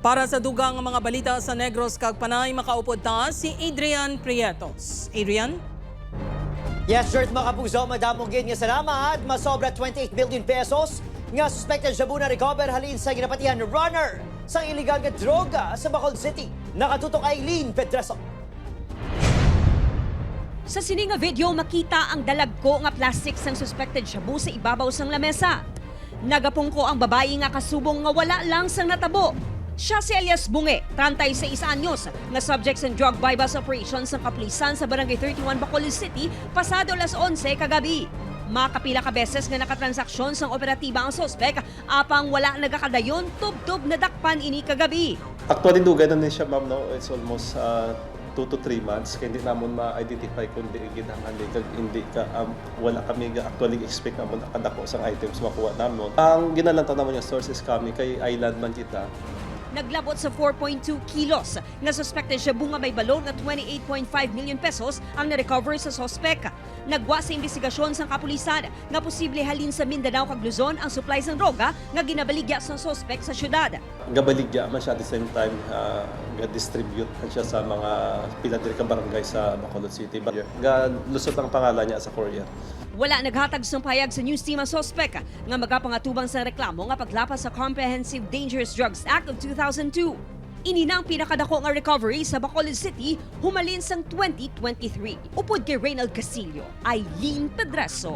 Para sa dugang mga balita sa Negros kag Panay, makaupod ta si Adrian Prietos. Adrian? Yes, sir, mga kapuso, madamong gin nga salamat. Masobra 28 million pesos nga suspected siya na recover halin sa ginapatihan runner sa iligal nga droga sa Bacolod City. Nakatutok Aileen Pedraso. Sa sining nga video, makita ang dalagko nga plastic sang suspected shabu sa ibabaw sang lamesa. Nagapungko ang babae nga kasubong nga wala lang sang natabo. Siya si Elias Bunge, 36 anyos, nga subject sa drug bypass operations sa kapulisan sa Barangay 31 Bacolod City pasado alas 11 kagabi. Makapila ka beses nga nakatransaksyon sang operatiba ang sospek, apang wala nagakadayon, tub-tub na dakpan ini kagabi. Actually, dugay na siya, ma'am, no? It's almost 2 to 3 months. Kaya hindi naman ma-identify kung hindi ka, wala kami actually expect naman nakadako sa items makuha namin. Ang ginalanta naman yung source is kami kay Island man kita. Naglabot sa 4.2 kilos nga suspected siya bunga may balon na 28.5 million pesos ang na-recover sa sospek. Nagwa sa investigasyon sang kapulisan nga posible halin sa Mindanao kag Luzon ang supply sang droga nga ginabaligya sa sospek sa syudad. Gabaligya man siya at the same time, ga-distribute man siya sa mga piladiri ka barangay sa Bacolod City. Lusot ang pangalan niya sa courier. Wala naghatag sa payag sa news team ang sospek nga magapangatubang sa reklamo nga paglapas sa Comprehensive Dangerous Drugs Act of 2002. Ini na ang pinakadako nga recovery sa Bacolod City humalin sang 2023. Upod kay Reynald Castillo, Aileen Pedraso,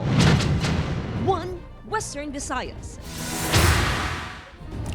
One Western Visayas.